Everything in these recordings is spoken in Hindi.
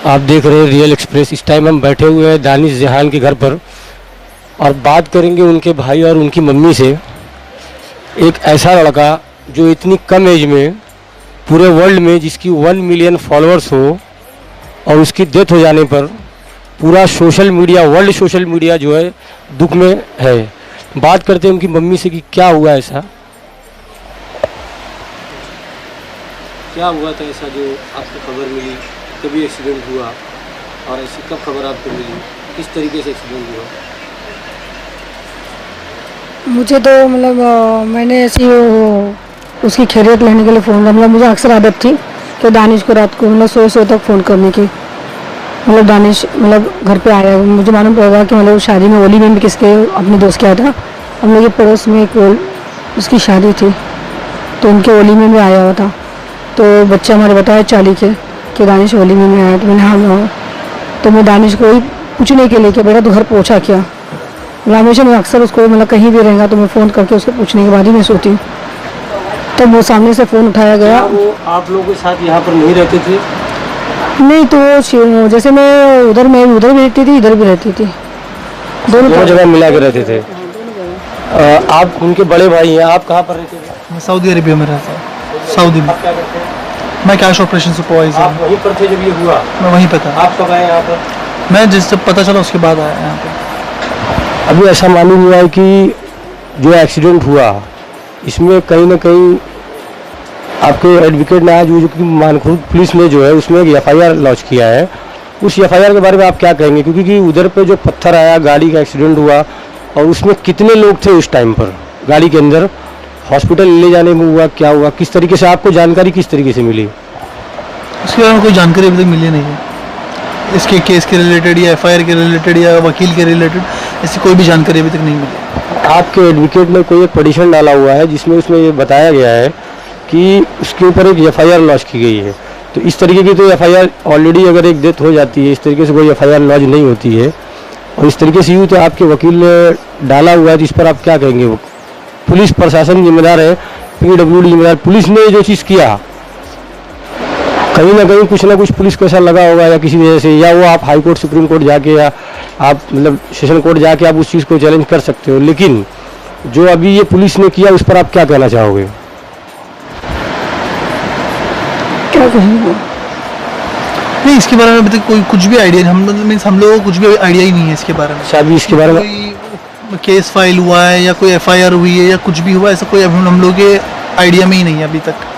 आप देख रहे हैं रियल एक्सप्रेस। इस टाइम हम बैठे हुए हैं दानिश जहान के घर पर और बात करेंगे उनके भाई और उनकी मम्मी से। एक ऐसा लड़का जो इतनी कम एज में पूरे वर्ल्ड में जिसकी 1 मिलियन फॉलोअर्स हो और उसकी डेथ हो जाने पर पूरा social media, world social media जो है दुख में है। बात करते हैं उनकी मम्मी से कि क्या हुआ ऐसा, क्या हुआ था ऐसा जो आपको खबर मिली, कभी एक्सीडेंट हुआ और ऐसी कब खबर आपको मिली, किस तरीके से एक्सीडेंट हुआ? मुझे तो मतलब मैंने ऐसी उसकी खैरियत लेने के लिए फ़ोन किया। मतलब मुझे अक्सर आदत थी कि दानिश को रात को मतलब सोए तक फ़ोन करने की। मतलब दानिश मतलब घर पे आया, मुझे मालूम पड़ा कि मतलब शादी में ओली में भी किसके अपने दोस्त के आया था। हम लोग के पड़ोस में एक उसकी शादी थी तो उनके ओली में भी आया हुआ था। तो बच्चे हमारे बताया चाली के कि दानिश ओली में आया। तो मैंने हाँ, तो मैं दानिश को ही पूछने के लिए कि बेटा तो घर पहुँचा क्या। मतलब हमेशा मैं अक्सर उसको मतलब कहीं भी रहेगा तो मैं फ़ोन करके उसको पूछने के बाद ही मैं सोती हूँ। तब वो सामने से फ़ोन उठाया गया। वो आप लोगों के साथ यहाँ पर नहीं रहते थे? नहीं, तो वो जैसे मैं उधर भी रहती थी, इधर भी रहती थी, दोनों जगह मिला के रहते थे। आप उनके बड़े भाई हैं, आप कहाँ पर रहते थे? मैं सऊदी अरेबिया में रहता हूँ, सऊदी में। आप क्या करते हैं? मैं कैश ऑपरेशन सुपरवाइजर। आप वहीं पर थे जब ये हुआ? मैं वहीं पे था। आप कब आए यहाँ पर? मैं जिस जब पता चला उसके बाद आया यहाँ पे। अभी ऐसा मालूम हुआ है कि जो एक्सीडेंट हुआ इसमें कहीं ना कहीं आपके एडवोकेट ने आज जो कि मानखुर्द पुलिस ने जो है उसमें एक FIR लॉन्च किया है। उस FIR के बारे में आप क्या कहेंगे? क्योंकि उधर पे जो पत्थर आया, गाड़ी का एक्सीडेंट हुआ और उसमें कितने लोग थे उस टाइम पर गाड़ी के अंदर, हॉस्पिटल ले जाने में हुआ, क्या हुआ, किस तरीके से आपको जानकारी किस तरीके से मिली? उसके बारे में कोई जानकारी अभी तक मिली नहीं है। इसके केस के रिलेटेड या FIR के रिलेटेड या वकील के रिलेटेड ऐसी कोई भी जानकारी अभी तक नहीं मिली। आपके एडवोकेट ने कोई एक पिटीशन डाला हुआ है जिसमें उसमें ये बताया गया है कि उसके ऊपर एक FIR लॉन्च की गई है। तो इस तरीके की तो FIR ऑलरेडी अगर एक डेथ हो जाती है, इस तरीके से कोई FIR लॉन्च नहीं होती है और इस तरीके से यूँ तो आपके वकील ने डाला हुआ है। तो इस पर आप क्या कहेंगे? वो पुलिस प्रशासन जिम्मेदार है, PWD जिम्मेदार। पुलिस ने जो चीज़ किया कहीं ना कहीं कुछ ना कुछ पुलिस को ऐसा लगा होगा या किसी वजह से, या वो आप हाई कोर्ट, सुप्रीम कोर्ट जाके या आप मतलब सेशन कोर्ट जाके आप उस चीज़ को चैलेंज कर सकते हो। लेकिन जो अभी ये पुलिस ने किया उस पर आप क्या कहना चाहोगे? क्या कहेंगे? नहीं, इसके बारे में अभी तक कोई कुछ भी आइडिया नहीं। हम लोगों को कुछ भी आइडिया ही नहीं है इसके बारे में। शायद इसके बारे में कोई केस फाइल हुआ है या कोई FIR हुई है या कुछ भी हुआ, ऐसा कोई हम लोग के आइडिया में ही नहीं है अभी तक।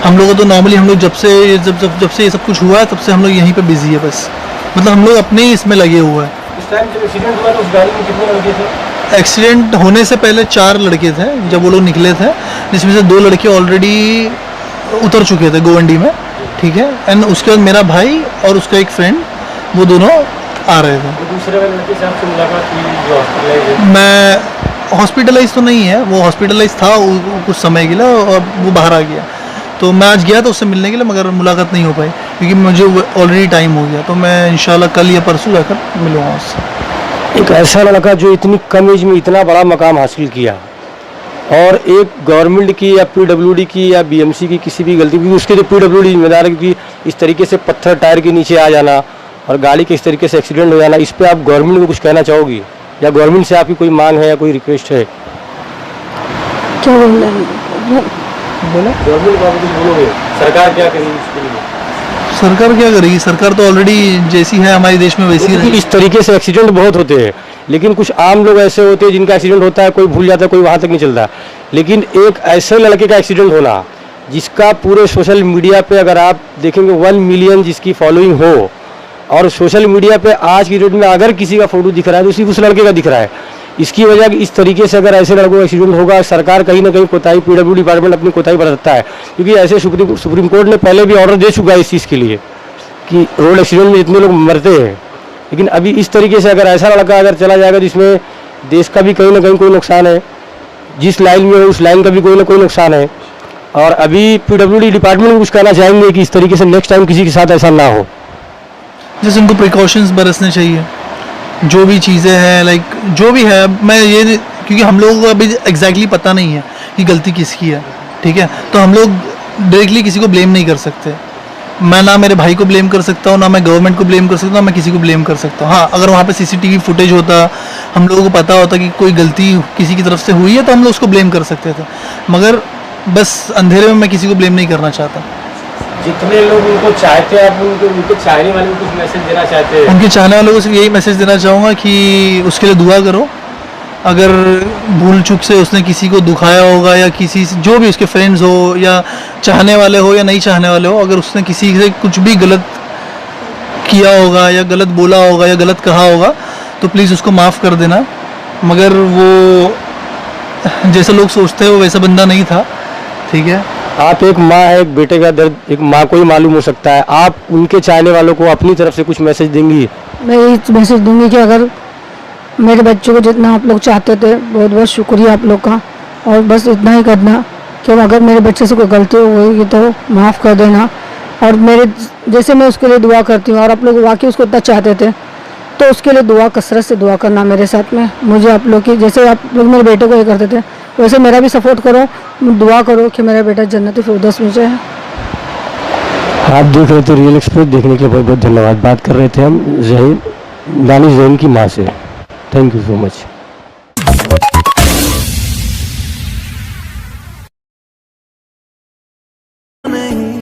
हम लोग तो नॉर्मली हम लोग जब से ये सब कुछ हुआ है तब से हम लोग यहीं पे बिजी है बस। मतलब हम लोग अपने ही इसमें लगे हुए हैं। इस टाइम जब एक्सीडेंट हुआ तो उस गाड़ी में कितने लड़के थे? एक्सीडेंट होने से पहले 4 लड़के थे जब वो लोग निकले थे, जिसमें से 2 लड़के ऑलरेडी उतर चुके थे गोवंडी में, ठीक है। एंड उसके बाद मेरा भाई और उसका एक फ्रेंड, वो दोनों आ रहे थे। दूसरे लड़के से आपसे मुलाकात हुई जो हॉस्पिटलाइज है? मैं हॉस्पिटलाइज तो नहीं है, वो हॉस्पिटलाइज था कुछ समय के लिए और वो बाहर आ गया। तो मैं आज गया था उससे मिलने के लिए, मगर मुलाकात नहीं हो पाई क्योंकि मुझे ऑलरेडी टाइम हो गया। तो मैं इंशाल्लाह कल या परसों जाकर मिलूँगा उससे। एक ऐसा लड़का जो इतनी कम एज में इतना बड़ा मकाम हासिल किया और एक गवर्नमेंट की या PWD की या BMC की किसी भी गलती, क्योंकि उसके जो PWD जिम्मेदार है, क्योंकि इस तरीके से पत्थर टायर के नीचे आ जाना और गाड़ी के इस तरीके से एक्सीडेंट हो जाना, इस पर आप गवर्नमेंट को कुछ कहना चाहोगी या गवर्नमेंट से आपकी कोई मांग है या कोई रिक्वेस्ट है? क्या बोलना बोला गवर्नमेंट को आप कुछ बोलोगे? सरकार क्या करेगी इसके लिए? सरकार क्या करेगी? सरकार तो ऑलरेडी जैसी है हमारे देश में वैसी रहेगी। इस तरीके से एक्सीडेंट बहुत होते हैं, लेकिन कुछ आम लोग ऐसे होते हैं जिनका एक्सीडेंट होता है, कोई भूल जाता है, कोई वहाँ तक नहीं चलता। लेकिन एक ऐसे लड़के का एक्सीडेंट होना जिसका पूरे सोशल मीडिया पे अगर आप देखेंगे 1 मिलियन जिसकी फॉलोइंग हो और सोशल मीडिया पे आज की डेट में अगर किसी का फोटो दिख रहा है तो सिर्फ उस लड़के का दिख रहा है। इसकी वजह इस तरीके से अगर ऐसे लड़कों का एक्सीडेंट होगा, सरकार कहीं ना कहीं कोताही, PWD डिपार्टमेंट अपनी कोताही बरतता है। क्योंकि ऐसे सुप्रीम कोर्ट ने पहले भी ऑर्डर दे चुका है इस चीज़ के लिए कि रोड एक्सीडेंट में जितने लोग मरते हैं, लेकिन अभी इस तरीके से अगर ऐसा लड़का अगर चला जाएगा जिसमें देश का भी कहीं ना कहीं कोई नुकसान है, जिस लाइन में है उस लाइन का भी कोई ना कोई नुकसान है। और अभी PWD डिपार्टमेंट को कुछ कहना चाहेंगे कि इस तरीके से नेक्स्ट टाइम किसी के साथ ऐसा ना हो? जैसे उनको प्रिकॉशंस बरतने चाहिए, जो भी चीज़ें हैं, लाइक जो भी है। मैं ये क्योंकि हम लोगों को अभी एग्जैक्टली पता नहीं है कि गलती किसकी है, ठीक है। तो हम लोग डायरेक्टली किसी को ब्लेम नहीं कर सकते। मैं ना मेरे भाई को ब्लेम कर सकता हूँ, ना मैं गवर्नमेंट को ब्लेम कर सकता हूँ, ना मैं किसी को ब्लेम कर सकता हूँ। हाँ, अगर वहाँ पे सीसीटीवी फुटेज होता, हम लोगों को पता होता कि कोई गलती किसी की तरफ से हुई है, तो हम लोग उसको ब्लेम कर सकते थे। मगर बस अंधेरे में मैं किसी को ब्लेम नहीं करना चाहता। जितने लोग उनको चाहते हैं, आप उनके चाहने वाले को कुछ मैसेज देना चाहते हैं? उनके चाहने वालों को सिर्फ यही मैसेज देना चाहूँगा कि उसके लिए दुआ करो। अगर भूल चूक से उसने किसी को दुखाया होगा, या किसी जो भी उसके फ्रेंड्स हो, या चाहने वाले हो या नहीं चाहने वाले हो, अगर उसने किसी से कुछ भी गलत किया होगा, या गलत बोला होगा, या गलत कहा होगा, तो प्लीज़ उसको माफ़ कर देना। मगर वो जैसे लोग सोचते हैं वो वैसा बंदा नहीं था, ठीक है। आप एक माँ है, एक बेटे का दर्द एक माँ को ही मालूम हो सकता है। आप उनके चाहने वालों को अपनी तरफ से कुछ मैसेज देंगी? मैं यही मैसेज दूंगी कि अगर मेरे बच्चों को जितना आप लोग चाहते थे, बहुत बहुत शुक्रिया आप लोग का, और बस इतना ही करना कि अगर मेरे बच्चे से कोई गलती हो गई तो माफ़ कर देना। और मेरे जैसे मैं उसके लिए दुआ करती हूँ, और आप लोग वाकई उसको इतना चाहते थे, तो उसके लिए दुआ कसरत से दुआ करना मेरे साथ में। मुझे आप लोग की जैसे आप लोग मेरे बेटे को ये करते थे, वैसे मेरा भी सपोर्ट करो, दुआ करो कि मेरा बेटा जन्नती फिरदौस में जाए। आप देख रहे थे रियल एक्सप्रेस, देखने के लिए बहुत बहुत धन्यवाद। बात कर रहे थे हम दानिश जैन की माँ से। Thank you so much.